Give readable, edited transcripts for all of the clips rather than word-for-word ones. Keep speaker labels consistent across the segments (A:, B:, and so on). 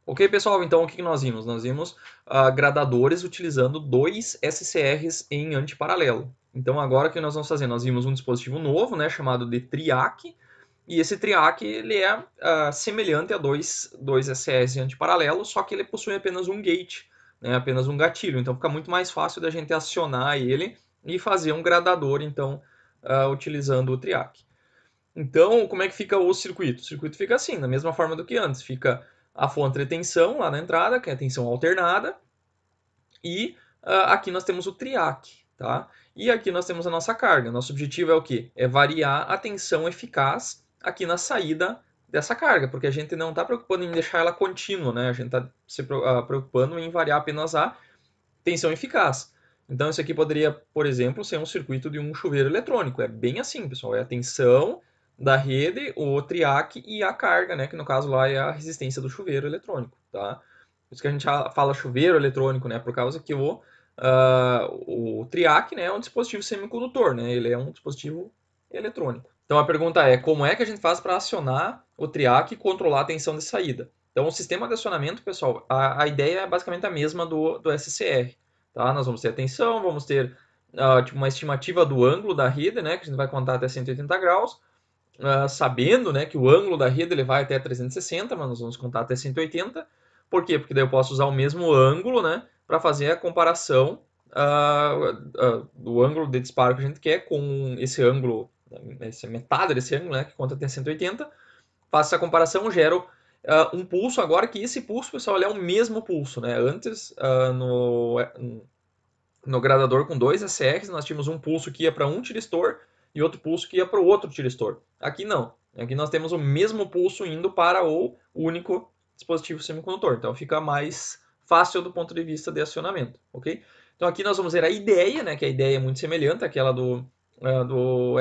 A: Ok, pessoal, então o que nós vimos? Nós vimos gradadores utilizando dois SCRs em antiparalelo. Então agora o que nós vamos fazer? Nós vimos um dispositivo novo, né, chamado de TRIAC, e esse TRIAC ele é semelhante a dois SCRs em antiparalelo, só que ele possui apenas um gate, né, apenas um gatilho. Então fica muito mais fácil da gente acionar ele e fazer um gradador, então, utilizando o TRIAC. Então, como é que fica o circuito? O circuito fica assim, da mesma forma do que antes. Fica a fonte de tensão lá na entrada, que é a tensão alternada, e aqui nós temos o triac, tá? E aqui nós temos a nossa carga. Nosso objetivo é o quê? É variar a tensão eficaz aqui na saída dessa carga, porque a gente não está preocupando em deixar ela contínua, né? A gente está se preocupando em variar apenas a tensão eficaz. Então, isso aqui poderia, por exemplo, ser um circuito de um chuveiro eletrônico. É bem assim, pessoal. É a tensão da rede, o triac e a carga, né? Que no caso lá é a resistência do chuveiro eletrônico, tá? Por isso que a gente fala chuveiro eletrônico, né? Por causa que o triac, né, é um dispositivo semicondutor, né? Ele é um dispositivo eletrônico. Então a pergunta é, como é que a gente faz para acionar o triac e controlar a tensão de saída? Então o sistema de acionamento, pessoal, a ideia é basicamente a mesma do SCR. Tá? Nós vamos ter a tensão, vamos ter tipo uma estimativa do ângulo da rede, né, que a gente vai contar até 180 graus, sabendo, né, que o ângulo da rede ele vai até 360, mas nós vamos contar até 180. Por quê? Porque daí eu posso usar o mesmo ângulo, né, para fazer a comparação do ângulo de disparo que a gente quer com esse ângulo, essa metade desse ângulo, né, que conta até 180. Faço essa comparação, gero um pulso agora, que esse pulso, pessoal, é o mesmo pulso, né? Antes, no gradador com dois SRs, nós tínhamos um pulso que ia para um tiristor e outro pulso que ia para o outro tiristor. Aqui não. Aqui nós temos o mesmo pulso indo para o único dispositivo semicondutor. Então fica mais fácil do ponto de vista de acionamento, ok? Então aqui nós vamos ver a ideia, né? Que a ideia é muito semelhante àquela do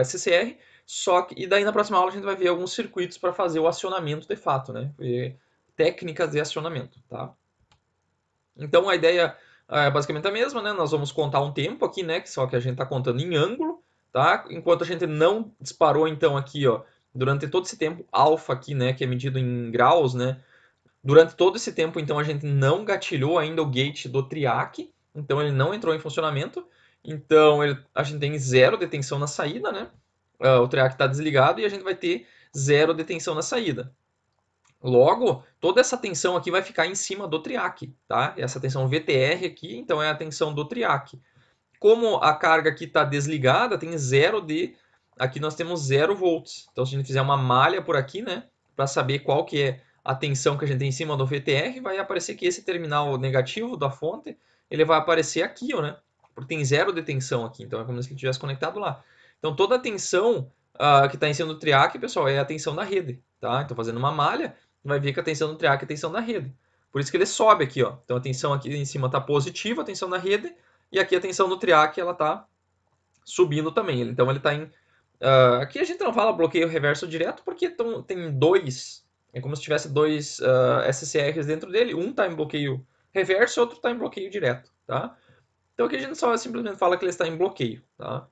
A: SCR, só que, e daí na próxima aula a gente vai ver alguns circuitos para fazer o acionamento de fato, né? Técnicas de acionamento, tá? Então a ideia é basicamente a mesma, né? Nós vamos contar um tempo aqui, né? Só que a gente está contando em ângulo, tá? Enquanto a gente não disparou, então, aqui, ó, durante todo esse tempo, alfa aqui, né? Que é medido em graus, né? Durante todo esse tempo, então, a gente não gatilhou ainda o gate do triac, então ele não entrou em funcionamento. Então a gente tem zero de tensão na saída, né? O triac está desligado e a gente vai ter zero de tensão na saída. Logo, toda essa tensão aqui vai ficar em cima do triac, tá? Essa tensão VTR aqui, então é a tensão do triac. Como a carga aqui está desligada, tem zero de... Aqui nós temos 0 volts. Então, se a gente fizer uma malha por aqui, né? Para saber qual que é a tensão que a gente tem em cima do VTR, vai aparecer que esse terminal negativo da fonte, ele vai aparecer aqui, ó, né? Porque tem zero de tensão aqui. Então, é como se ele tivesse conectado lá. Então, toda a tensão que está em cima do triac, pessoal, é a tensão da rede, tá? Então, fazendo uma malha, vai ver que a tensão do triac é a tensão da rede. Por isso que ele sobe aqui, ó. Então, a tensão aqui em cima está positiva, a tensão da rede, e aqui a tensão do triac ela está subindo também. Então ele está em... aqui a gente não fala bloqueio reverso direto, porque tem dois... É como se tivesse dois SCRs dentro dele. Um está em bloqueio reverso e outro está em bloqueio direto. Tá? Então aqui a gente só simplesmente fala que ele está em bloqueio. Tá?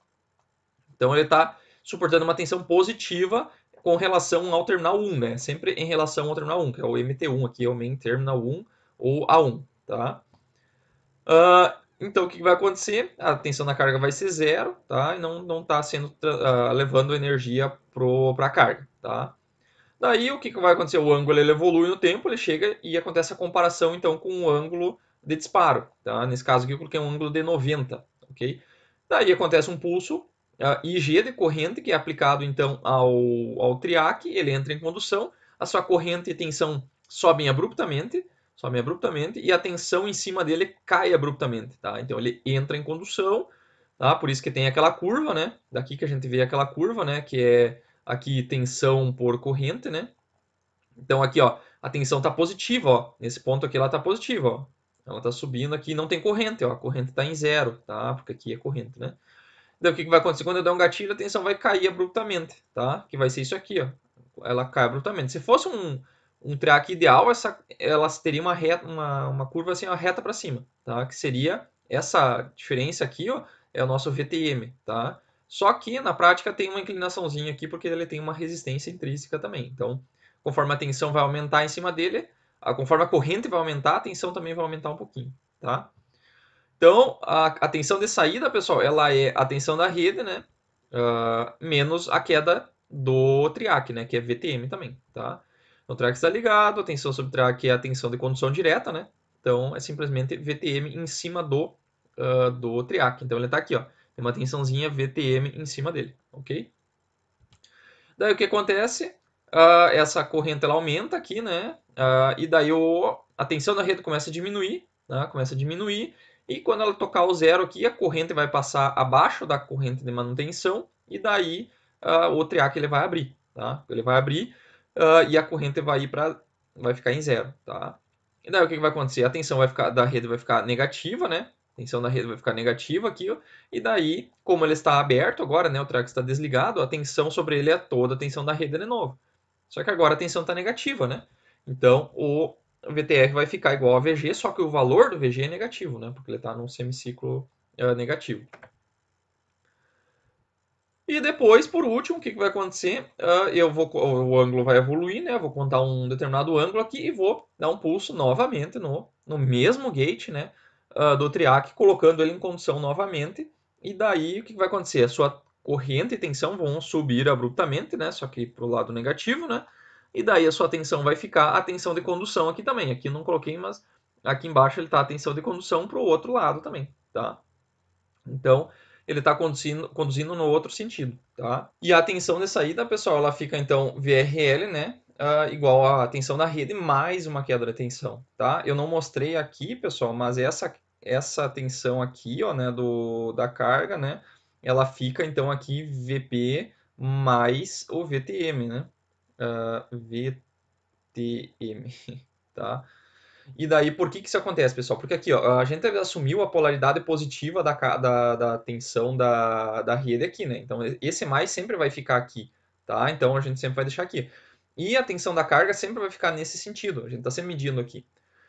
A: Então ele está suportando uma tensão positiva com relação ao terminal 1, né? Sempre em relação ao terminal 1, que é o MT1 aqui, é o Main Terminal 1 ou A1, tá? Então o que vai acontecer? A tensão da carga vai ser zero, tá? E não está sendo levando energia para a carga, tá? Daí o que vai acontecer? O ângulo ele evolui no tempo, ele chega e acontece a comparação então com o ângulo de disparo, tá? Nesse caso aqui eu coloquei um ângulo de 90, ok? Daí acontece um pulso IG de corrente que é aplicado então ao triac, ele entra em condução, a sua corrente e tensão sobem abruptamente e a tensão em cima dele cai abruptamente, tá? Então ele entra em condução, tá? Por isso que tem aquela curva, né? Daqui que a gente vê aquela curva, né? Que é aqui tensão por corrente, né? Então aqui, ó, a tensão está positiva, ó. Nesse ponto aqui ela está positiva, ó. Ela está subindo aqui, não tem corrente, ó. A corrente está em zero, tá? Porque aqui é corrente, né? Então o que vai acontecer? Quando eu der um gatilho, a tensão vai cair abruptamente, tá? Que vai ser isso aqui, ó. Ela cai abruptamente. Se fosse um triac ideal, ela teria uma curva assim, ó, reta para cima, tá? Que seria essa diferença aqui, ó, é o nosso VTM, tá? Só que na prática tem uma inclinaçãozinha aqui porque ele tem uma resistência intrínseca também. Então, conforme a tensão vai aumentar em cima dele, conforme a corrente vai aumentar, a tensão também vai aumentar um pouquinho, tá? Então, a tensão de saída, pessoal, ela é a tensão da rede, né? Menos a queda do triac, né? Que é VTM também, tá? Então, o triac está ligado, a tensão sobre o triac é a tensão de condução direta, né? Então, é simplesmente VTM em cima do triac. Então, ele está aqui, ó. Tem uma tensãozinha VTM em cima dele, ok? Daí, o que acontece? Essa corrente, ela aumenta aqui, né? E daí, a tensão da rede começa a diminuir, tá? Começa a diminuir. E quando ela tocar o zero aqui, a corrente vai passar abaixo da corrente de manutenção. E daí, o triac ele vai abrir, tá? Ele vai abrir e a corrente vai ficar em zero, tá? E daí, o que vai acontecer? A tensão da rede vai ficar negativa, né? A tensão da rede vai ficar negativa aqui, ó. E daí, como ele está aberto agora, né, o triac está desligado, a tensão sobre ele é toda a tensão da rede de novo. Só que agora a tensão está negativa, né? Então, o VTR vai ficar igual a VG, só que o valor do VG é negativo, né? Porque ele está num semiciclo negativo. E depois, por último, o que vai acontecer? O ângulo vai evoluir, né? Eu vou contar um determinado ângulo aqui e vou dar um pulso novamente no mesmo gate, né? Do triac, colocando ele em condução novamente. E daí, o que vai acontecer? A sua corrente e tensão vão subir abruptamente, né? Só que para o lado negativo, né? E daí a sua tensão vai ficar a tensão de condução aqui também. Aqui não coloquei, mas aqui embaixo ele está a tensão de condução para o outro lado também, tá? Então, ele está conduzindo no outro sentido, tá? E a tensão de saída, pessoal, ela fica então VRL, né? Igual a tensão da rede mais uma queda de tensão, tá? Eu não mostrei aqui, pessoal, mas essa tensão aqui, ó, né, da carga, né? Ela fica então aqui VP mais o VTM, né? VTM, tá? E daí, por que isso acontece, pessoal? Porque aqui, ó, a gente assumiu a polaridade positiva da tensão da rede aqui, né? Então, esse mais sempre vai ficar aqui, tá? Então, a gente sempre vai deixar aqui. E a tensão da carga sempre vai ficar nesse sentido. A gente está sempre medindo aqui.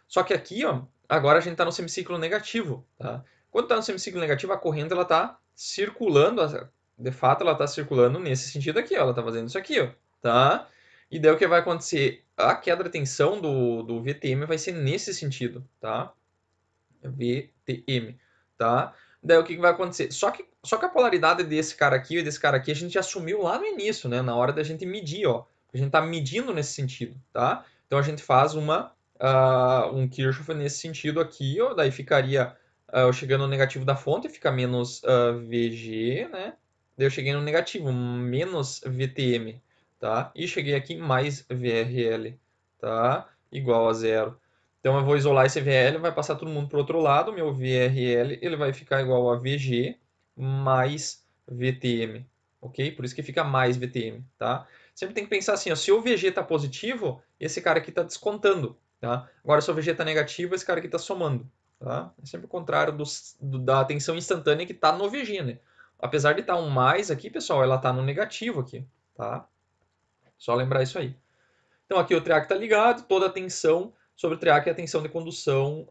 A: Só que aqui, ó, agora a gente está no semiciclo negativo, tá? Quando está no semiciclo negativo, a corrente, ela está circulando, de fato, ela está circulando nesse sentido aqui, ó. Ela está fazendo isso aqui, ó, tá? E daí o que vai acontecer? A queda de tensão do VTM vai ser nesse sentido, tá? VTM, tá? Daí o que vai acontecer? Só que a polaridade desse cara aqui e desse cara aqui a gente já assumiu lá no início, né? Na hora da gente medir, ó. A gente tá medindo nesse sentido, tá? Então a gente faz um Kirchhoff nesse sentido aqui, ó. Daí ficaria eu chegando no negativo da fonte, fica menos VG, né? Daí eu cheguei no negativo, menos VTM, tá? E cheguei aqui mais VRL, tá? Igual a zero. Então eu vou isolar esse VL, vai passar todo mundo para o outro lado, meu VRL ele vai ficar igual a VG mais VTM, ok? Por isso que fica mais VTM, tá? Sempre tem que pensar assim, ó, se o VG está positivo, esse cara aqui está descontando, tá? Agora se o VG está negativo, esse cara aqui está somando, tá? É sempre o contrário da tensão instantânea que está no VG, né? Apesar de estar um mais aqui, pessoal, ela está no negativo aqui, tá? Só lembrar isso aí. Então aqui o triac está ligado, toda a tensão sobre o triac é a tensão de condução,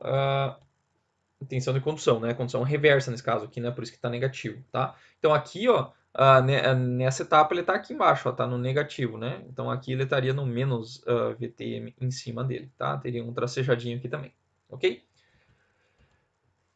A: né? Condução reversa nesse caso aqui, né? Por isso que está negativo, tá? Então aqui, ó, nessa etapa ele está aqui embaixo, ó, tá no negativo, né? Então aqui ele estaria no menos VTM em cima dele, tá? Teria um tracejadinho aqui também, ok?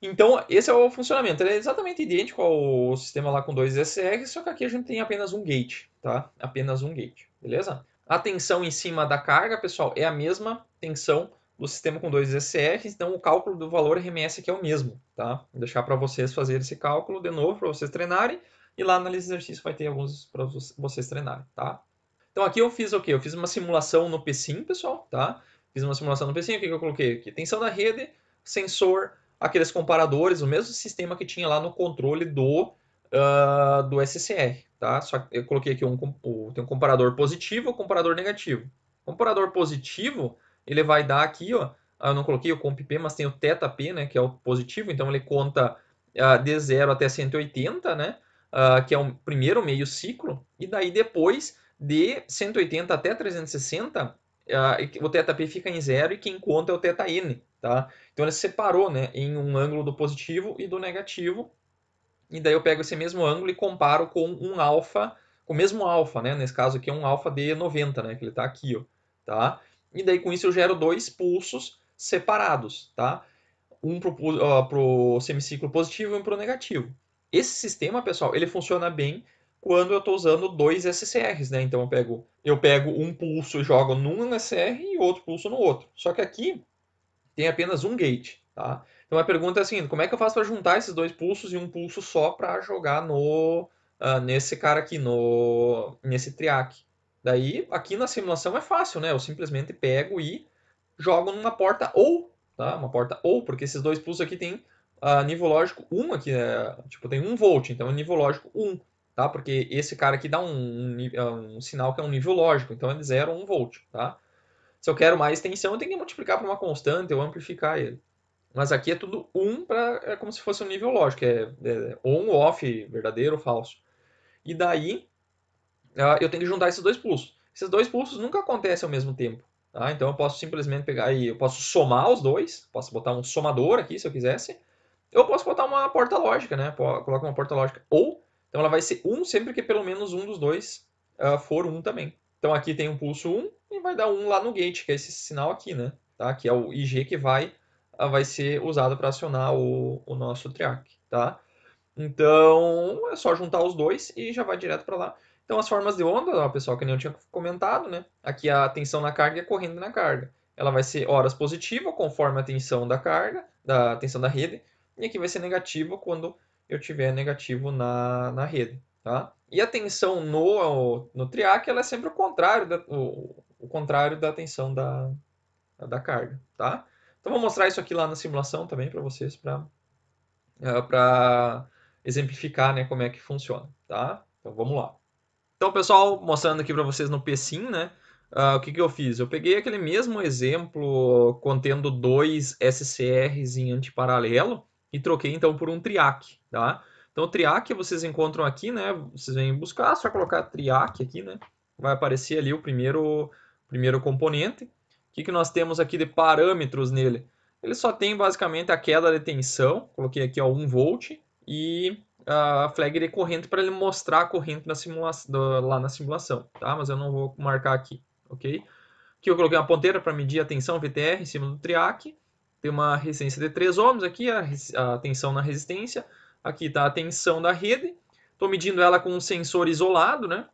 A: Então, esse é o funcionamento. Ele é exatamente idêntico ao sistema lá com dois SR, só que aqui a gente tem apenas um gate, tá? Apenas um gate, beleza? A tensão em cima da carga, pessoal, é a mesma tensão do sistema com dois SR, então o cálculo do valor RMS aqui é o mesmo, tá? Vou deixar para vocês fazerem esse cálculo de novo, para vocês treinarem, e lá na lista de exercício vai ter alguns para vocês treinarem, tá? Então aqui eu fiz o quê? Eu fiz uma simulação no PSIM, pessoal, tá? Fiz uma simulação no PSIM, o que eu coloquei aqui? Tensão da rede, sensor, aqueles comparadores, o mesmo sistema que tinha lá no controle do SCR, tá? Só que eu coloquei aqui tem um comparador positivo e um comparador negativo. O comparador positivo, ele vai dar aqui, ó, eu não coloquei o comp-p, mas tem o θp, né, que é o positivo, então ele conta de 0 até 180, né, que é o primeiro meio ciclo, e daí depois de 180 até 360, o θp fica em zero e quem conta é o θn, tá? Então ele separou, né, em um ângulo do positivo e do negativo, e daí eu pego esse mesmo ângulo e comparo com um alfa, com o mesmo alfa, né? Nesse caso aqui é um alfa de 90, né, que ele está aqui, ó, tá? e daí com isso eu gero dois pulsos separados, tá? Um para o semiciclo positivo e um para o negativo. Esse sistema, pessoal, ele funciona bem quando eu estou usando dois SCRs, né? Então eu pego um pulso e jogo num SCR e outro pulso no outro. Só que aqui tem apenas um gate, tá? Então a pergunta é assim, como é que eu faço para juntar esses dois pulsos em um pulso só para jogar nesse cara aqui, nesse triac? Daí, aqui na simulação é fácil, né? Eu simplesmente pego e jogo numa porta ou, tá? Uma porta ou, porque esses dois pulsos aqui tem nível lógico 1 aqui, tipo, tem 1 volt, então é nível lógico 1, tá? Porque esse cara aqui dá um sinal que é um nível lógico, então é de 0 a 1 volt, tá? Se eu quero mais tensão, eu tenho que multiplicar por uma constante ou amplificar ele. Mas aqui é tudo 1 é como se fosse um nível lógico, é on, off, verdadeiro ou falso. E daí eu tenho que juntar esses dois pulsos. Esses dois pulsos nunca acontecem ao mesmo tempo. Tá? Então eu posso simplesmente pegar e eu posso somar os dois, posso botar um somador aqui se eu quisesse, eu posso botar uma porta lógica, né? Coloca uma porta lógica. Ou, então ela vai ser 1 sempre que pelo menos um dos dois for 1 também. Então aqui tem um pulso 1 e vai dar 1 lá no gate, que é esse sinal aqui, né? Tá? Que é o IG que vai ser usado para acionar o nosso triac, tá? Então é só juntar os dois e já vai direto para lá. Então as formas de onda, ó, pessoal, que nem eu tinha comentado, né? Aqui a tensão na carga e a corrente na carga. Ela vai ser horas positiva conforme a tensão da carga, da tensão da rede, e aqui vai ser negativa quando eu tiver negativo na rede, tá? E a tensão no triac, ela é sempre o contrário da tensão da carga, tá? Então vou mostrar isso aqui lá na simulação também para vocês, para exemplificar, né, como é que funciona, tá? Então vamos lá. Então, pessoal, mostrando aqui para vocês no PSIM, né? O que eu fiz? Eu peguei aquele mesmo exemplo contendo dois SCRs em antiparalelo e troquei então por um triac, tá? Então o triac vocês encontram aqui, né? Vocês vêm buscar, só colocar triac aqui, né? Vai aparecer ali o primeiro componente. O que nós temos aqui de parâmetros nele? Ele só tem basicamente a queda de tensão, coloquei aqui ó, 1 volt, e a flag de corrente para ele mostrar a corrente lá na simulação, tá? Mas eu não vou marcar aqui, ok? Aqui eu coloquei uma ponteira para medir a tensão VTR em cima do triac. Tem uma resistência de 3 ohms aqui, a tensão na resistência. Aqui está a tensão da rede. Estou medindo ela com um sensor isolado, né?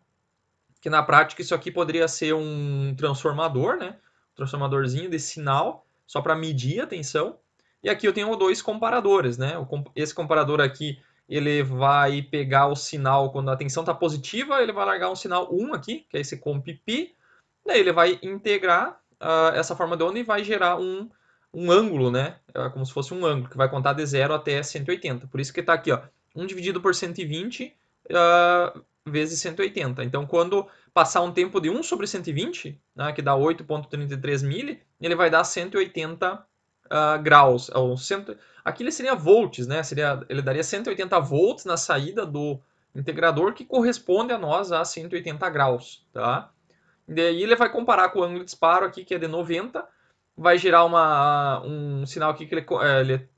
A: Que na prática isso aqui poderia ser um transformador, né? Um transformadorzinho de sinal, só para medir a tensão. E aqui eu tenho dois comparadores, né? Esse comparador aqui, ele vai pegar o sinal quando a tensão está positiva, ele vai largar um sinal 1 aqui, que é esse compp. Daí ele vai integrar essa forma de onda e vai gerar um ângulo, né? Como se fosse um ângulo, que vai contar de 0 até 180. Por isso que está aqui, ó, 1 dividido por 120 vezes 180. Então, quando passar um tempo de 1 sobre 120, né, que dá 8,33 mili, ele vai dar 180 graus. Aqui ele seria volts, né? Ele daria 180 volts na saída do integrador, que corresponde a nós a 180 graus, tá? E daí ele vai comparar com o ângulo de disparo aqui, que é de 90, vai gerar um sinal aqui que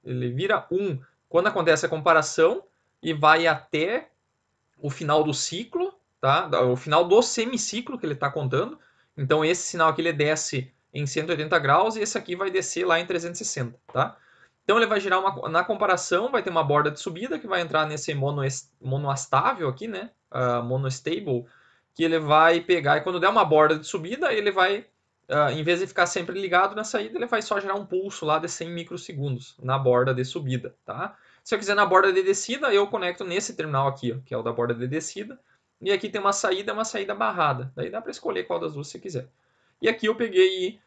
A: ele vira 1 quando acontece a comparação e vai até o final do ciclo, tá? O final do semiciclo que ele está contando. Então esse sinal aqui ele desce em 180 graus e esse aqui vai descer lá em 360, tá? Então ele vai girar na comparação, vai ter uma borda de subida que vai entrar nesse monoastável aqui, né? Monostable, que ele vai pegar e quando der uma borda de subida, ele vai, em vez de ficar sempre ligado na saída, ele vai só gerar um pulso lá de 100 microsegundos na borda de subida, tá? Se eu quiser na borda de descida, eu conecto nesse terminal aqui, ó, que é o da borda de descida. E aqui tem uma saída barrada. Daí dá para escolher qual das duas você quiser. E aqui eu peguei e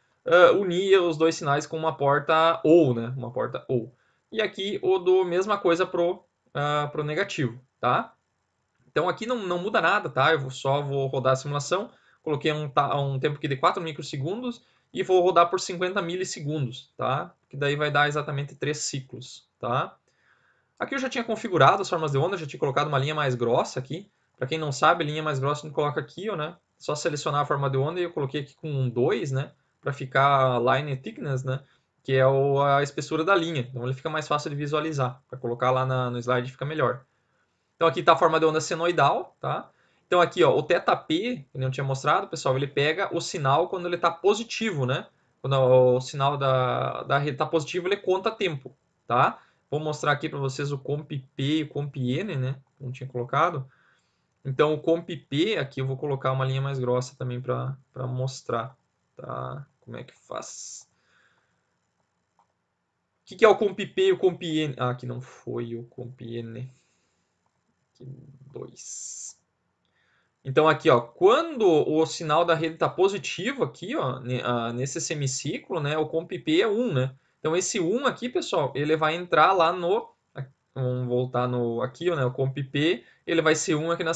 A: uni os dois sinais com uma porta OU, né? Uma porta OU. E aqui o do mesma coisa pro negativo, tá? Então aqui não muda nada, tá? Eu só vou rodar a simulação. Coloquei um tempo aqui de 4 microsegundos e vou rodar por 50 milissegundos, tá? Que daí vai dar exatamente 3 ciclos, tá? Aqui eu já tinha configurado as formas de onda, já tinha colocado uma linha mais grossa aqui. Para quem não sabe, a linha mais grossa a gente coloca aqui, ó, né? Só selecionar a forma de onda e eu coloquei aqui com um 2, né? Para ficar line thickness, né? Que é a espessura da linha. Então ele fica mais fácil de visualizar. Para colocar lá no slide fica melhor. Então aqui está a forma de onda senoidal, tá? Então aqui, ó, o θp, que eu tinha mostrado, pessoal, ele pega o sinal quando ele está positivo, né? Quando o sinal da rede está positivo, ele conta tempo, tá? Vou mostrar aqui para vocês o compp e o compn, né? Não tinha colocado. Então, o compp, aqui eu vou colocar uma linha mais grossa também para mostrar, tá? Como é que faz. O que é o compp e o compn? Ah, aqui não foi o compn. Aqui, 2. Então, aqui, ó, quando o sinal da rede está positivo aqui, ó, nesse semiciclo, né, o compp é 1, né? Então, esse 1 aqui, pessoal, ele vai entrar lá no... Vamos voltar no aqui, né, o compp, ele vai ser 1 aqui na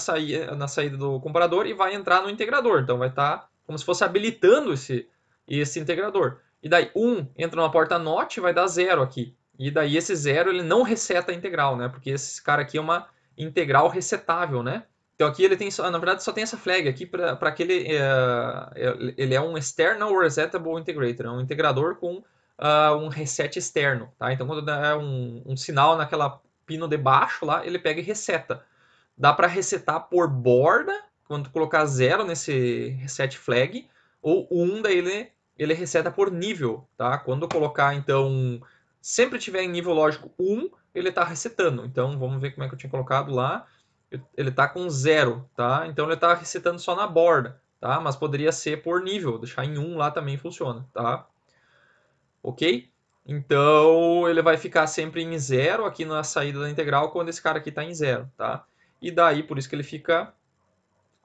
A: saída do comparador e vai entrar no integrador. Então, vai estar como se fosse habilitando esse integrador. E daí, 1 entra numa porta NOT e vai dar 0 aqui. E daí, esse 0, ele não reseta a integral, né? Porque esse cara aqui é uma integral resetável, né? Então aqui ele tem, na verdade, só tem essa flag aqui para aquele, ele é um external resetable integrator, é um integrador com um reset externo, tá? Então quando dá um sinal naquela pino de baixo lá, ele pega e reseta. Dá para resetar por borda, quando tu colocar 0 nesse reset flag, ou 1 daí ele reseta por nível, tá? Quando colocar então, sempre tiver em nível lógico 1, ele está resetando. Então vamos ver como é que eu tinha colocado lá. Ele está com 0, tá? Então ele está resetando só na borda, tá? Mas poderia ser por nível, deixar em 1 lá também funciona, tá? Ok? Então ele vai ficar sempre em 0 aqui na saída da integral quando esse cara aqui está em 0, tá? E daí, por isso que ele fica,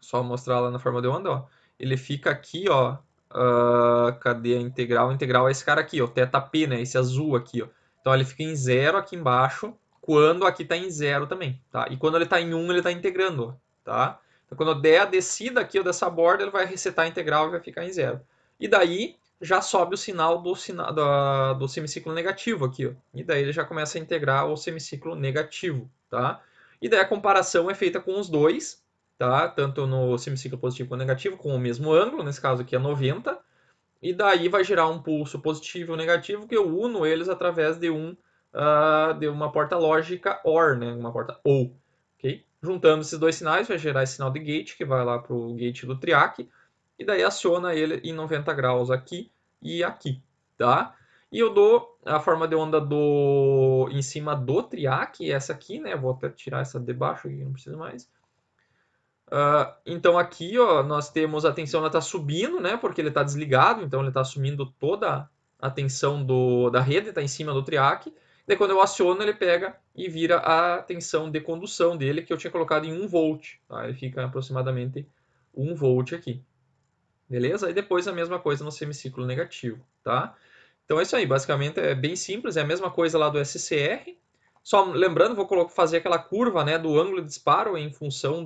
A: só mostrar lá na forma de onda, ó, ele fica aqui, ó, cadê a integral? A integral é esse cara aqui, ó, θp, né? Esse azul aqui, ó. Então ele fica em 0 aqui embaixo, quando aqui está em 0 também, tá? E quando ele está em 1, ele está integrando, ó, tá? Então quando eu der a descida aqui ó, dessa borda, ele vai resetar a integral e vai ficar em 0. E daí já sobe o sinal do semiciclo negativo aqui, ó. E daí ele já começa a integrar o semiciclo negativo, tá? E daí a comparação é feita com os dois, tá? Tanto no semiciclo positivo quanto negativo, com o mesmo ângulo, nesse caso aqui é 90, e daí vai gerar um pulso positivo ou negativo que eu uno eles através de de uma porta lógica OR, né? Uma porta OU, ok? Juntando esses dois sinais vai gerar esse sinal de gate, que vai lá para o gate do triac, e daí aciona ele em 90 graus aqui e aqui, tá? E eu dou a forma de onda em cima do triac, essa aqui, né? Vou até tirar essa de baixo aqui, não precisa mais. Então aqui ó, nós temos a tensão, ela está subindo, né? Porque ele está desligado, então ele está assumindo toda a tensão da rede, está em cima do triac. Daí quando eu aciono, ele pega e vira a tensão de condução dele, que eu tinha colocado em 1 volt. Tá? Ele fica aproximadamente 1 volt aqui. Beleza? E depois a mesma coisa no semiciclo negativo, tá? Então é isso aí, basicamente é bem simples, é a mesma coisa lá do SCR. Só lembrando, vou fazer aquela curva, né, do ângulo de disparo em função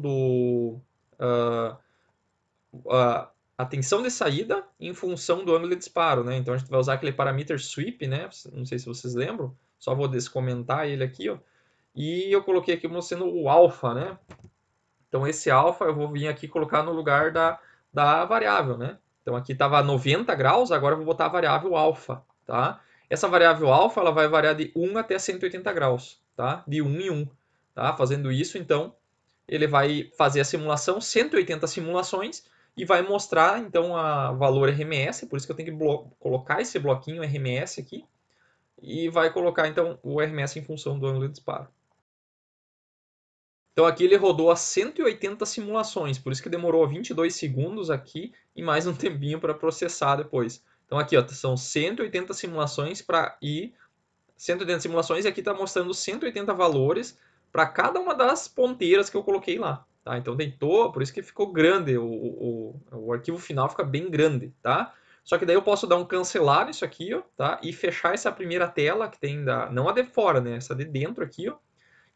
A: uh, a tensão de saída em função do ângulo de disparo, né? Então a gente vai usar aquele parameter sweep, né? Não sei se vocês lembram, só vou descomentar ele aqui, ó. E eu coloquei aqui mostrando o alfa, né? Então esse alfa eu vou vir aqui colocar no lugar da variável, né? Então aqui estava 90 graus, agora eu vou botar a variável alfa, tá? Essa variável alfa ela vai variar de 1 até 180 graus, tá? De 1 em 1, tá? Fazendo isso, então, ele vai fazer a simulação, 180 simulações, e vai mostrar, então, a valor RMS, por isso que eu tenho que colocar esse bloquinho RMS aqui, e vai colocar, então, o RMS em função do ângulo de disparo. Então aqui ele rodou a 180 simulações, por isso que demorou 22 segundos aqui e mais um tempinho para processar depois. Então aqui ó, são 180 simulações para ir 180 simulações e aqui está mostrando 180 valores para cada uma das ponteiras que eu coloquei lá. Tá? Então tentou, por isso que ficou grande, o arquivo final fica bem grande. Tá? Só que daí eu posso dar um cancelar nisso aqui ó, tá? E fechar essa primeira tela que tem, não a de fora, né? Essa de dentro aqui, ó.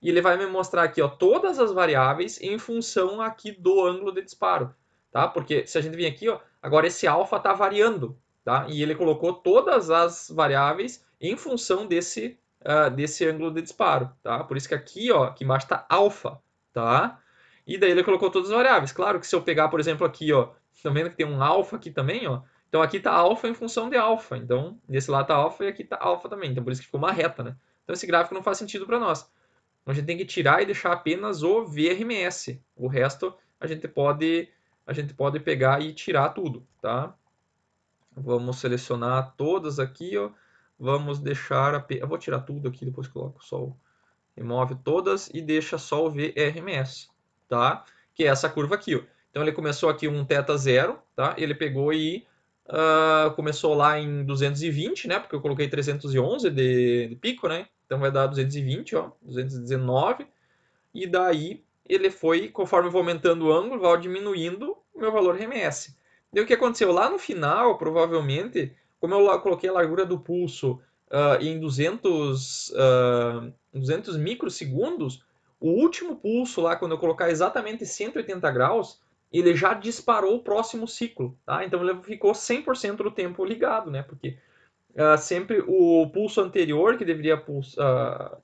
A: E ele vai me mostrar aqui ó, todas as variáveis em função aqui do ângulo de disparo. Tá? Porque se a gente vir aqui, ó, agora esse alfa está variando. Tá? E ele colocou todas as variáveis em função desse ângulo de disparo. Tá? Por isso que aqui, ó, aqui embaixo está alfa. Tá? E daí ele colocou todas as variáveis. Claro que se eu pegar, por exemplo, aqui, ó, estão vendo que tem um alfa aqui também, ó. Então aqui está alfa em função de alfa. Então, desse lado está alfa e aqui está alfa também. Então por isso que ficou uma reta, né? Então esse gráfico não faz sentido para nós. Então a gente tem que tirar e deixar apenas o VRMS. O resto a gente pode pegar e tirar tudo, tá? Vamos selecionar todas aqui, ó. Vamos deixar eu vou tirar tudo aqui, depois coloco só o remove todas e deixa só o VRMS, tá? Que é essa curva aqui, ó. Então ele começou aqui um θ zero, tá? Ele pegou e começou lá em 220, né? Porque eu coloquei 311 de pico, né? Então vai dar 220, ó, 219. E daí ele foi, conforme eu vou aumentando o ângulo, vai diminuindo o meu valor RMS. E o que aconteceu? Lá no final, provavelmente, como eu coloquei a largura do pulso em 200 microsegundos, o último pulso lá, quando eu colocar exatamente 180 graus, ele já disparou o próximo ciclo, tá? Então ele ficou 100% do tempo ligado, né? Porque sempre o pulso anterior, que deveria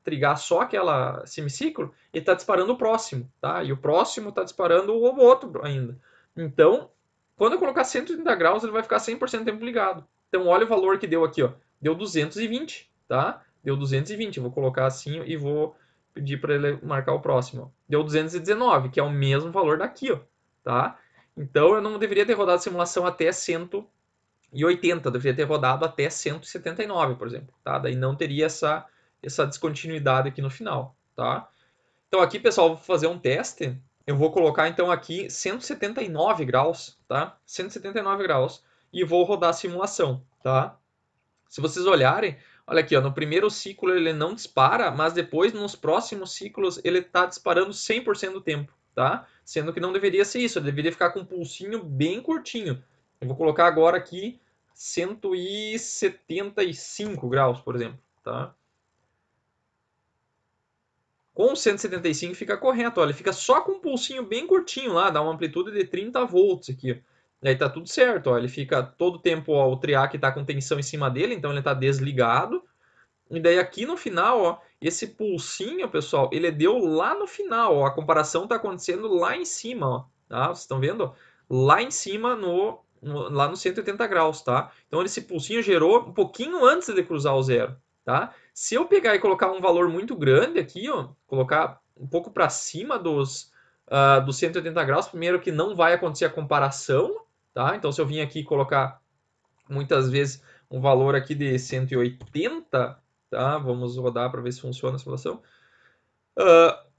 A: trigar só aquela semiciclo, ele está disparando o próximo, tá? E o próximo está disparando o outro ainda. Então, quando eu colocar 180 graus, ele vai ficar 100% do tempo ligado. Então, olha o valor que deu aqui, ó. Deu 220, tá? Deu 220. Eu vou colocar assim e vou pedir para ele marcar o próximo. Deu 219, que é o mesmo valor daqui, ó, tá? Então, eu não deveria ter rodado a simulação até 180, deveria ter rodado até 179, por exemplo, tá? Daí não teria essa descontinuidade aqui no final, tá? Então aqui, pessoal, vou fazer um teste. Eu vou colocar então aqui 179 graus, tá? 179 graus e vou rodar a simulação, tá? Se vocês olharem, olha aqui, ó, no primeiro ciclo ele não dispara, mas depois nos próximos ciclos ele está disparando 100% do tempo, tá? Sendo que não deveria ser isso, ele deveria ficar com um pulsinho bem curtinho. Eu vou colocar agora aqui 175 graus, por exemplo, tá? Com 175 fica correto, olha, ele fica só com um pulsinho bem curtinho lá, dá uma amplitude de 30 volts aqui. Daí tá tudo certo, ó, ele fica todo o tempo, ó, o triac tá com tensão em cima dele, então ele tá desligado. E daí aqui no final, ó, esse pulsinho, pessoal, ele deu lá no final, ó, a comparação tá acontecendo lá em cima, ó, tá? Vocês estão vendo? Lá em cima lá no 180 graus, tá? Então esse pulsinho gerou um pouquinho antes de cruzar o zero, tá? Se eu pegar e colocar um valor muito grande aqui, ó, colocar um pouco para cima dos 180 graus, primeiro que não vai acontecer a comparação, tá? Então se eu vim aqui e colocar muitas vezes um valor aqui de 180, tá? Vamos rodar para ver se funciona a simulação.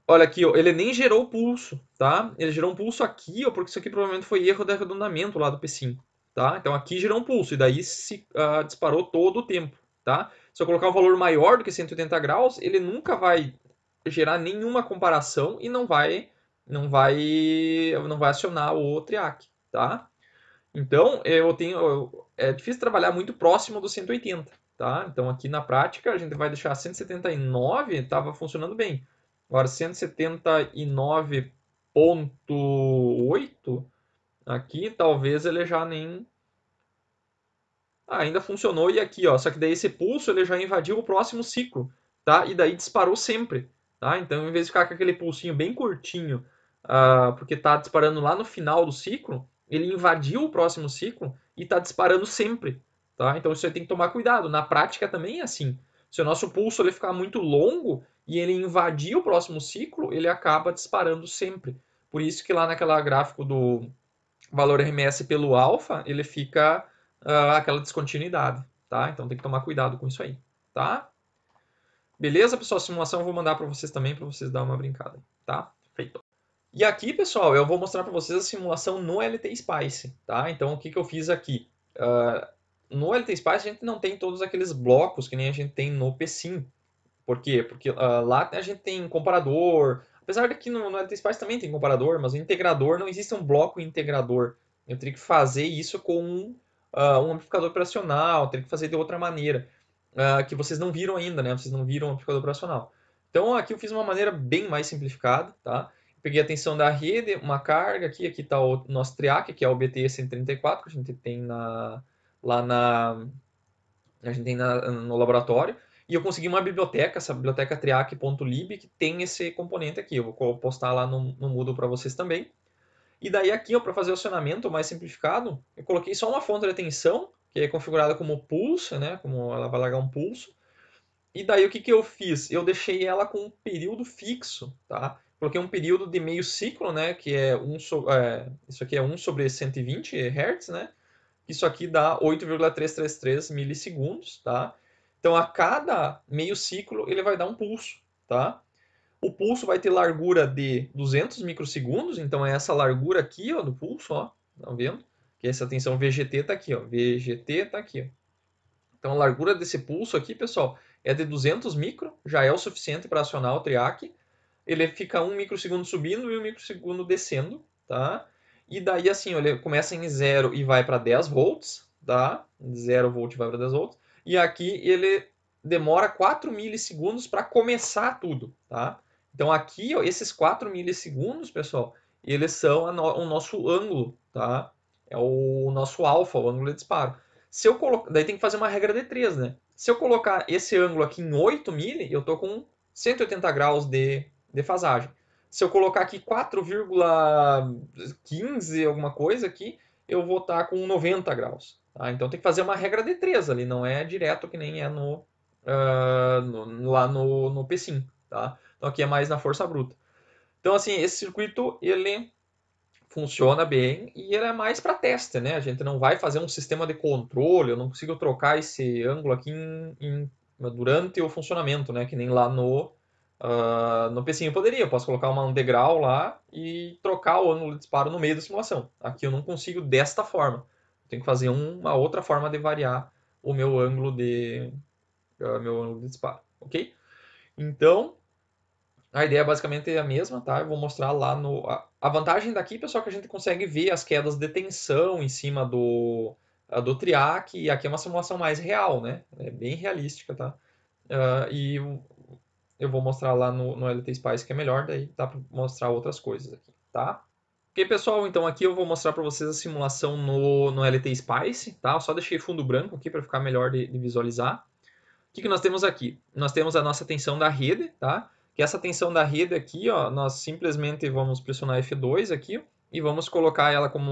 A: Olha aqui, ó, ele nem gerou o pulso, tá? Ele gerou um pulso aqui, ó, porque isso aqui provavelmente foi erro de arredondamento lá do P5, tá? Então aqui gerou um pulso e daí se disparou todo o tempo, tá? Se eu colocar um valor maior do que 180 graus, ele nunca vai gerar nenhuma comparação e não vai acionar o triac, tá? Então, é difícil trabalhar muito próximo do 180, tá? Então, aqui na prática, a gente vai deixar 179, estava funcionando bem. Agora, 179,8, aqui talvez ele já nem... ainda funcionou e aqui, ó. Só que daí esse pulso ele já invadiu o próximo ciclo, tá? E daí disparou sempre, tá? Então, em vez de ficar com aquele pulsinho bem curtinho, porque está disparando lá no final do ciclo, ele invadiu o próximo ciclo e está disparando sempre, tá? Então, isso aí tem que tomar cuidado. Na prática também é assim. Se o nosso pulso ele ficar muito longo e ele invadir o próximo ciclo, ele acaba disparando sempre. Por isso que lá naquela gráfico do valor RMS pelo alfa, ele fica aquela descontinuidade, tá? Então tem que tomar cuidado com isso aí, tá? Beleza, pessoal? A simulação eu vou mandar para vocês também, para vocês dar uma brincada, tá? Feito. E aqui, pessoal, eu vou mostrar para vocês a simulação no LT Spice, tá? Então, o que eu fiz aqui? No LT Spice a gente não tem todos aqueles blocos que nem a gente tem no P-Sim. Por quê? Porque lá a gente tem comparador, apesar de que no LT Spice também tem comparador, mas o integrador não existe um bloco integrador. Eu teria que fazer isso com um amplificador operacional, teria que fazer de outra maneira, que vocês não viram ainda, né? Vocês não viram o amplificador operacional. Então aqui eu fiz uma maneira bem mais simplificada, tá? Peguei a tensão da rede, uma carga aqui está o nosso triac, que é o BT-134, que a gente tem no laboratório. E eu consegui uma biblioteca, essa biblioteca triac.lib, que tem esse componente aqui. Eu vou postar lá no Moodle para vocês também. E daí aqui, para fazer o acionamento mais simplificado, eu coloquei só uma fonte de tensão, que é configurada como pulso, né? Como ela vai largar um pulso. E daí o que eu fiz? Eu deixei ela com um período fixo, tá? coloquei um período de meio ciclo, né, que é, isso aqui é 1 sobre 120 Hz, né? Isso aqui dá 8,333 milissegundos, tá? Então, a cada meio ciclo, ele vai dar um pulso, tá? O pulso vai ter largura de 200 microsegundos, então é essa largura aqui, ó, do pulso, ó, tá vendo? Que essa tensão VGT tá aqui, ó, VGT tá aqui, ó. Então, a largura desse pulso aqui, pessoal, é de 200 micro, já é o suficiente para acionar o triac. Ele fica 1 microsegundo subindo e 1 microsegundo descendo, tá? E daí, assim, ele começa em 0 e vai para 10 volts, tá? 0 volt vai para 10 volts. E aqui ele demora 4 milissegundos para começar tudo, tá? Então, aqui, ó, esses 4 milissegundos, pessoal, eles são o nosso ângulo, tá? É o nosso alfa, o ângulo de disparo. Se eu colocar, daí tem que fazer uma regra de 3, né? Se eu colocar esse ângulo aqui em 8 mili, eu tô com 180 graus de defasagem. Se eu colocar aqui 4,15 alguma coisa aqui, eu vou estar com 90 graus. Tá? Então tem que fazer uma regra de 3 ali, não é direto que nem é lá no P5. Tá? Então aqui é mais na força bruta. Então assim, esse circuito ele funciona bem e ele é mais para teste, né? A gente não vai fazer um sistema de controle, eu não consigo trocar esse ângulo aqui durante o funcionamento, né? Que nem lá no PC eu poderia, eu posso colocar um degrau lá e trocar o ângulo de disparo no meio da simulação. Aqui eu não consigo desta forma. Eu tenho que fazer uma outra forma de variar o meu ângulo de disparo, ok? Então, a ideia é basicamente a mesma, tá? Eu vou mostrar lá no... A vantagem daqui, pessoal, é que a gente consegue ver as quedas de tensão em cima do triac, e aqui é uma simulação mais real, né? É bem realística, tá? E eu vou mostrar lá no LT Spice que é melhor, daí dá para mostrar outras coisas aqui, tá? Ok, pessoal, então aqui eu vou mostrar para vocês a simulação no LT Spice, tá? Eu só deixei fundo branco aqui para ficar melhor de visualizar. O que nós temos aqui? Nós temos a nossa tensão da rede, tá? Que essa tensão da rede aqui, ó, nós simplesmente vamos pressionar F2 aqui, ó, e vamos colocar ela como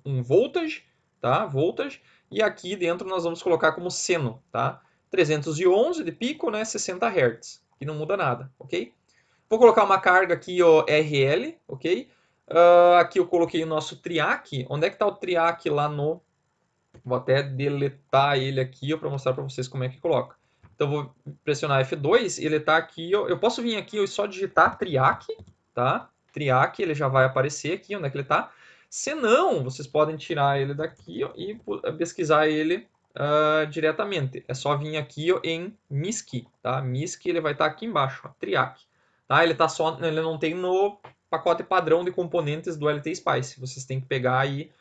A: um voltage, tá? Voltage, e aqui dentro nós vamos colocar como seno, tá? 311 de pico, né? 60 Hz, que não muda nada, ok? Vou colocar uma carga aqui, ó, RL, ok? Aqui eu coloquei o nosso triac. Onde é que está o triac lá no... Vou até deletar ele aqui para mostrar para vocês como é que coloca. Então vou pressionar F2, ele está aqui, ó, eu posso vir aqui e só digitar triac, tá? Triac, ele já vai aparecer aqui onde é que ele está. Se não, vocês podem tirar ele daqui, ó, e pesquisar ele diretamente. É só vir aqui, ó, em MISC, tá? MISC ele vai estar aqui embaixo, ó, triac. Tá? Ele não tem no pacote padrão de componentes do LT Spice. Vocês têm que pegar aí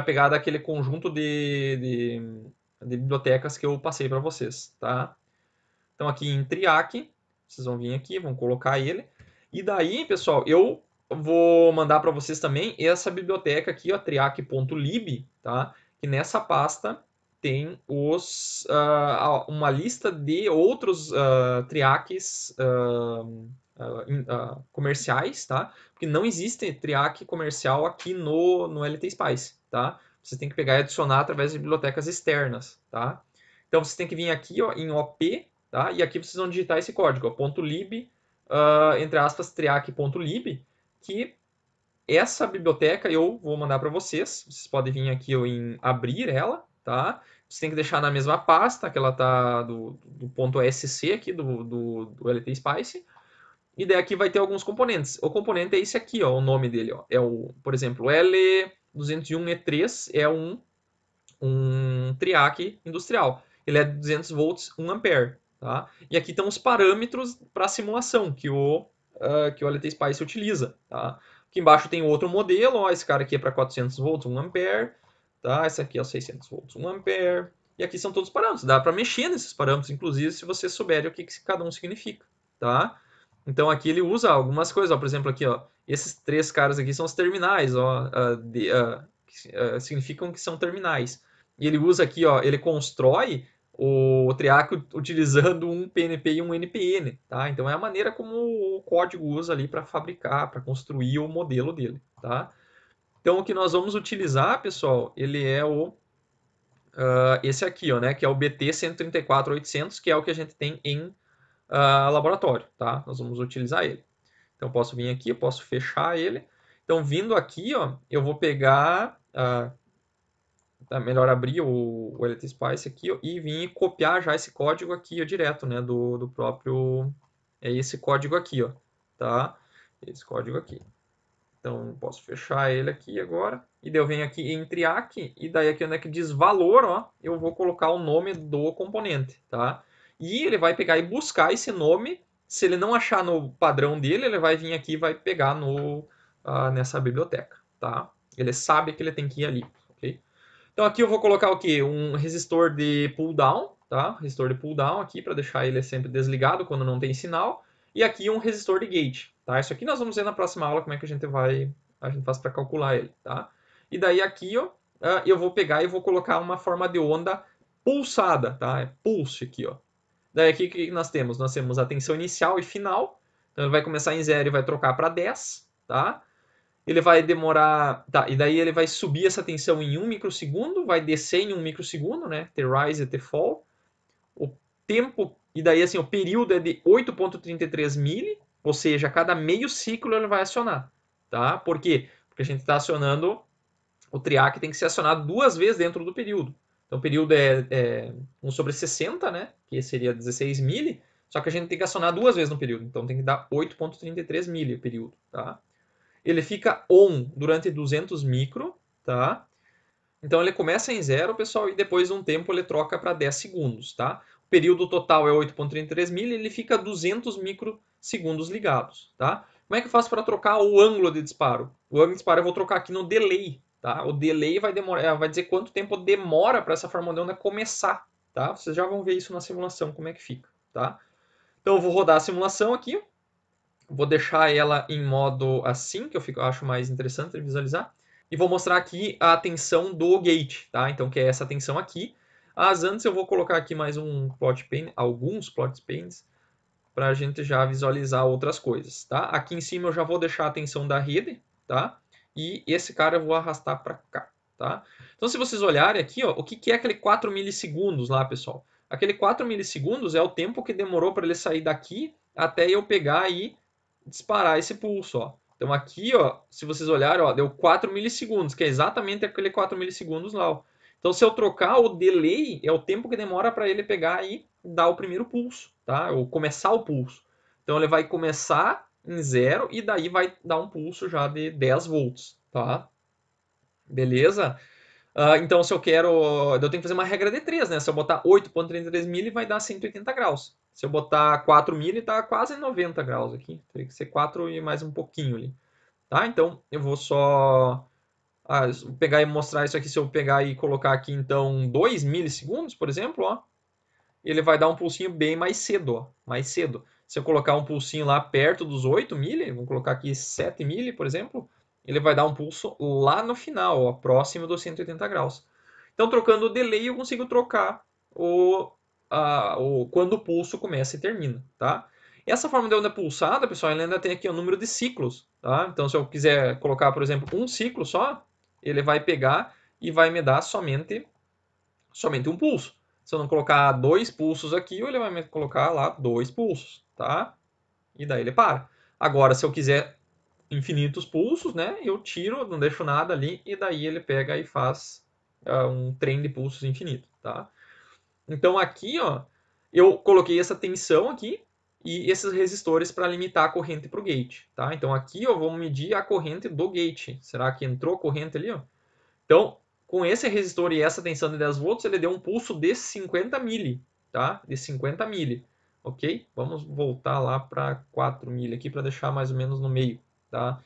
A: pegar daquele conjunto de bibliotecas que eu passei para vocês, tá? Então aqui em triac, vocês vão vir aqui, vão colocar ele. E daí, pessoal, eu vou mandar para vocês também essa biblioteca aqui, ó, triac.lib, tá? Que nessa pasta tem uma lista de outros triacs comerciais, tá? Porque não existe triac comercial aqui no LT Spice, tá? Você tem que pegar e adicionar através de bibliotecas externas, tá? Então você tem que vir aqui, ó, em OP, tá? E aqui vocês vão digitar esse código, ó, .lib, entre aspas, triac.lib, que essa biblioteca eu vou mandar para vocês. Vocês podem vir aqui em abrir ela, tá? Você tem que deixar na mesma pasta, que ela tá do .sc aqui do LT Spice. E daí aqui vai ter alguns componentes. O componente é esse aqui, ó, o nome dele, ó. É o, por exemplo, L201E3 é um triac industrial. Ele é 200 volts, 1 ampere, tá? E aqui estão os parâmetros para simulação que o LT Spice utiliza, tá? Aqui embaixo tem outro modelo, ó, esse cara aqui é para 400 volts, 1 ampere, tá? Esse aqui é 600 volts, 1 ampere. E aqui são todos os parâmetros. Dá para mexer nesses parâmetros, inclusive, se você souber o que cada um significa, tá? Então aqui ele usa algumas coisas, ó, por exemplo, aqui, ó, esses três caras aqui são os terminais, ó, significam que são terminais. E ele usa aqui, ó, ele constrói o triac utilizando um PNP e um NPN, tá? Então é a maneira como o código usa ali para fabricar, para construir o modelo dele, tá? Então o que nós vamos utilizar, pessoal, ele é esse aqui, ó, né, que é o BT134800, que é o que a gente tem em laboratório, tá? Nós vamos utilizar ele. Então, eu posso vir aqui, eu posso fechar ele. Então, vindo aqui, ó, eu vou pegar... tá melhor abrir o LTSpice aqui, ó, e vir copiar já esse código aqui, ó, direto, né, do próprio... É esse código aqui, ó, tá? Esse código aqui. Então, eu posso fechar ele aqui agora. E daí eu venho aqui em triac, e daí aqui onde é que diz valor, ó, eu vou colocar o nome do componente, tá? E ele vai pegar e buscar esse nome. Se ele não achar no padrão dele, ele vai vir aqui e vai pegar nessa biblioteca, tá? Ele sabe que ele tem que ir ali, ok? Então aqui eu vou colocar o quê? Um resistor de pull down, tá? Resistor de pull down aqui para deixar ele sempre desligado quando não tem sinal. E aqui um resistor de gate, tá? Isso aqui nós vamos ver na próxima aula como é que a gente faz para calcular ele, tá? E daí aqui, ó, eu vou pegar e vou colocar uma forma de onda pulsada, tá? É pulse aqui, ó. Daí aqui o que nós temos? Nós temos a tensão inicial e final. Então ele vai começar em 0 e vai trocar para 10, tá? Ele vai demorar... Tá, e daí ele vai subir essa tensão em 1 microsegundo, vai descer em 1 microsegundo, né? T-rise e T-fall. O tempo... E daí, assim, o período é de 8,33 mili, ou seja, a cada meio ciclo ele vai acionar, tá? Por quê? Porque a gente está acionando... O triac tem que ser acionado 2 vezes dentro do período. Então, o período é 1 sobre 60, né? Que seria 16 mili, só que a gente tem que acionar 2 vezes no período. Então, tem que dar 8,33 mili o período, tá? Ele fica on durante 200 micro, tá? Então ele começa em 0, pessoal, e depois de um tempo ele troca para 10 segundos, tá? O período total é 8,33 mil e ele fica 200 microsegundos ligados, tá? Como é que eu faço para trocar o ângulo de disparo? O ângulo de disparo eu vou trocar aqui no delay, tá? O delay vai dizer quanto tempo demora para essa forma de onda começar, tá? Vocês já vão ver isso na simulação, como é que fica, tá? Então eu vou rodar a simulação aqui, vou deixar ela em modo assim, que eu acho mais interessante de visualizar. E vou mostrar aqui a tensão do gate, tá? Então, que é essa tensão aqui. Mas antes eu vou colocar aqui mais um plot pane, alguns plot panes, para a gente já visualizar outras coisas, tá? Aqui em cima eu já vou deixar a tensão da rede, tá? E esse cara eu vou arrastar para cá, tá? Então, se vocês olharem aqui, ó, o que é aquele 4 milissegundos lá, pessoal? Aquele 4 milissegundos é o tempo que demorou para ele sair daqui até eu pegar e disparar esse pulso, ó. Então aqui, ó, se vocês olharem, ó, deu 4 milissegundos, que é exatamente aquele 4 milissegundos lá, ó. Então se eu trocar o delay, é o tempo que demora para ele pegar e dar o primeiro pulso, tá? Ou começar o pulso. Então ele vai começar em 0 e daí vai dar um pulso já de 10 volts, tá? Beleza? Então, se eu quero... Eu tenho que fazer uma regra de 3, né? Se eu botar 8,33 mili, vai dar 180 graus. Se eu botar 4 mili, tá quase 90 graus aqui. Teria que ser 4 e mais um pouquinho ali. Tá? Então, eu vou só pegar e mostrar isso aqui. Se eu pegar e colocar aqui, então, 2 milissegundos, por exemplo, ó, ele vai dar um pulsinho bem mais cedo, ó, mais cedo. Se eu colocar um pulsinho lá perto dos 8 mili, vamos colocar aqui 7 mili, por exemplo, ele vai dar um pulso lá no final, ó, próximo dos 180 graus. Então, trocando o delay, eu consigo trocar quando o pulso começa e termina, tá? Essa forma de onda pulsada, pessoal, ela ainda tem aqui o número de ciclos, tá? Então, se eu quiser colocar, por exemplo, um ciclo só, ele vai pegar e vai me dar somente um pulso. Se eu não colocar 2 pulsos aqui, ele vai me colocar lá 2 pulsos, tá? E daí ele para. Agora, se eu quiser infinitos pulsos, né? Eu tiro, não deixo nada ali, e daí ele pega e faz um trem de pulsos infinito, tá? Então aqui, ó, eu coloquei essa tensão aqui e esses resistores para limitar a corrente para o gate, tá? Então aqui eu vou medir a corrente do gate. Será que entrou corrente ali, ó? Então, com esse resistor e essa tensão de 10 volts, ele deu um pulso de 50 mili, tá? De 50 mili, ok? Vamos voltar lá para 4 mili aqui para deixar mais ou menos no meio, tá?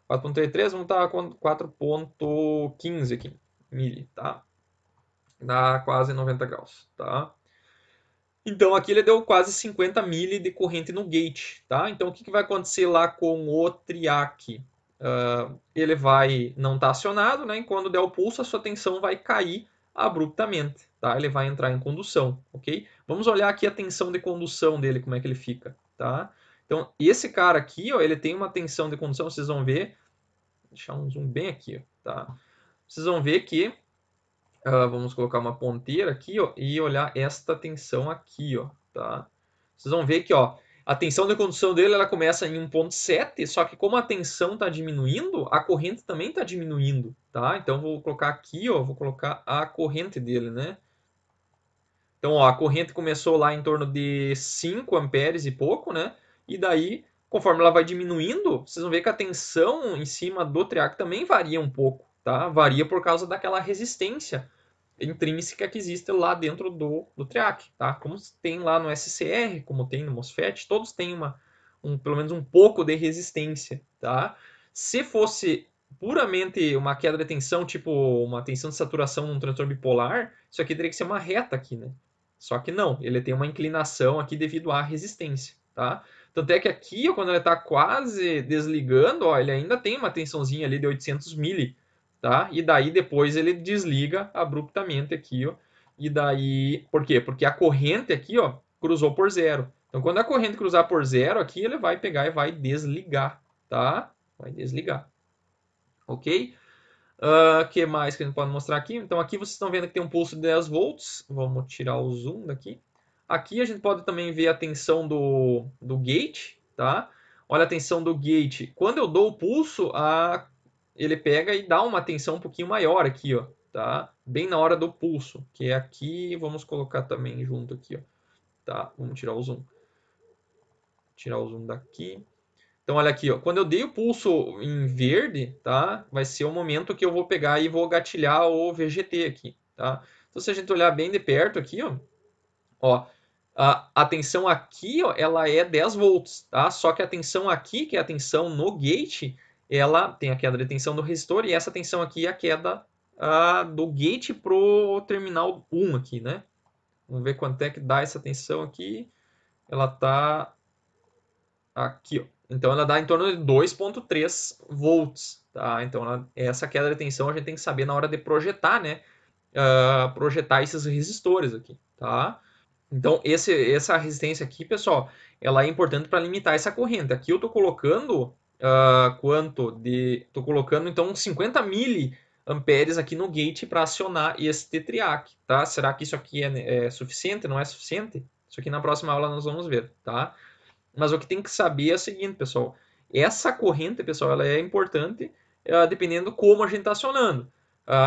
A: 4.33, vamos estar com 4.15 aqui, mili, tá? Dá quase 90 graus, tá? Então aqui ele deu quase 50 mili de corrente no gate, tá? Então o que vai acontecer lá com o triac? Ele vai não estar acionado, né? E quando der o pulso, a sua tensão vai cair abruptamente, tá? Ele vai entrar em condução, ok? Vamos olhar aqui a tensão de condução dele, como é que ele fica, tá? Então, esse cara aqui, ó, ele tem uma tensão de condução, vocês vão ver, vou deixar um zoom bem aqui, ó, tá? Vocês vão ver que, vamos colocar uma ponteira aqui, ó, e olhar esta tensão aqui, ó, tá? Vocês vão ver que, ó, A tensão de condução dele ela começa em 1,7, só que como a tensão está diminuindo, a corrente também está diminuindo, tá? Então vou colocar aqui, ó, vou colocar a corrente dele, né? Então, ó, a corrente começou lá em torno de 5 amperes e pouco, né? E daí, conforme ela vai diminuindo, vocês vão ver que a tensão em cima do triac também varia um pouco, tá? Varia por causa daquela resistência intrínseca que existe lá dentro do triac, tá? Como tem lá no SCR, como tem no MOSFET, todos têm pelo menos um pouco de resistência, tá? Se fosse puramente uma queda de tensão, tipo uma tensão de saturação num transtorno bipolar, isso aqui teria que ser uma reta aqui, né? Só que não, ele tem uma inclinação aqui devido à resistência, tá? Tanto é que aqui, ó, quando ele está quase desligando, ó, ele ainda tem uma tensãozinha ali de 800 mili, tá? E daí depois ele desliga abruptamente aqui, ó. E daí, por quê? Porque a corrente aqui, ó, cruzou por zero. Então, quando a corrente cruzar por zero aqui, ele vai pegar e vai desligar, tá? Vai desligar, ok? Que mais que a gente pode mostrar aqui? Então, aqui vocês estão vendo que tem um pulso de 10 volts. Vamos tirar o zoom daqui. Aqui a gente pode também ver a tensão do gate, tá? Olha a tensão do gate. Quando eu dou o pulso, ele pega e dá uma tensão um pouquinho maior aqui, ó, tá? Bem na hora do pulso, que é aqui. Vamos colocar também junto aqui, ó, tá? Vamos tirar o zoom. Tirar o zoom daqui. Então, olha aqui, ó. Quando eu dei o pulso em verde, tá? Vai ser o momento que eu vou pegar e vou gatilhar o VGT aqui, tá? Então, se a gente olhar bem de perto aqui, ó, a tensão aqui, ó, ela é 10 volts, tá? Só que a tensão aqui, que é a tensão no gate, ela tem a queda de tensão do resistor e essa tensão aqui é a queda do gate pro terminal 1 aqui, né? Vamos ver quanto é que dá essa tensão aqui. Ela tá aqui, ó. Então ela dá em torno de 2,3 volts, tá? Então essa queda de tensão a gente tem que saber na hora de projetar, né? Projetar esses resistores aqui, tá? Então essa resistência aqui, pessoal, ela é importante para limitar essa corrente. Aqui eu estou colocando Tô colocando então 50 miliamperes aqui no gate para acionar este triac, tá? Será que isso aqui é suficiente? Não é suficiente? Isso aqui na próxima aula nós vamos ver, tá? Mas o que tem que saber é o seguinte, pessoal. Essa corrente, pessoal, ela é importante dependendo como a gente está acionando.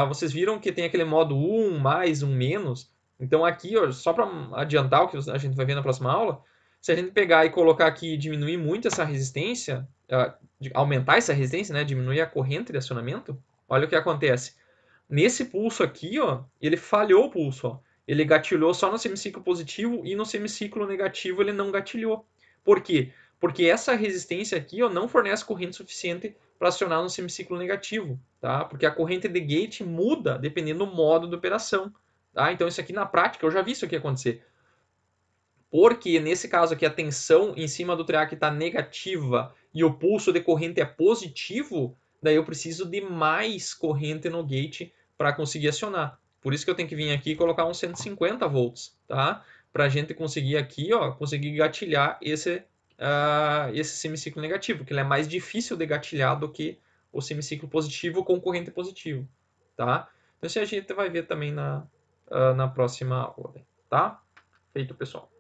A: Vocês viram que tem aquele modo 1 mais, 1 menos. Então aqui, ó, só para adiantar o que a gente vai ver na próxima aula, se a gente pegar e colocar aqui e diminuir muito essa resistência, aumentar essa resistência, né, diminuir a corrente de acionamento, olha o que acontece. Nesse pulso aqui, ó, ele falhou o pulso. Ó. Ele gatilhou só no semiciclo positivo e no semiciclo negativo ele não gatilhou. Por quê? Porque essa resistência aqui ó, não fornece corrente suficiente para acionar no semiciclo negativo, tá? Porque a corrente de gate muda dependendo do modo de operação, tá? Então isso aqui na prática eu já vi isso aqui acontecer. Porque nesse caso aqui a tensão em cima do triac está negativa e o pulso de corrente é positivo, daí eu preciso de mais corrente no gate para conseguir acionar. Por isso que eu tenho que vir aqui e colocar uns 150 volts, tá? Para a gente conseguir aqui, ó, conseguir gatilhar esse semiciclo negativo, que ele é mais difícil de gatilhar do que o semiciclo positivo com corrente positiva, tá? Então isso a gente vai ver também na próxima aula, tá? Feito, pessoal.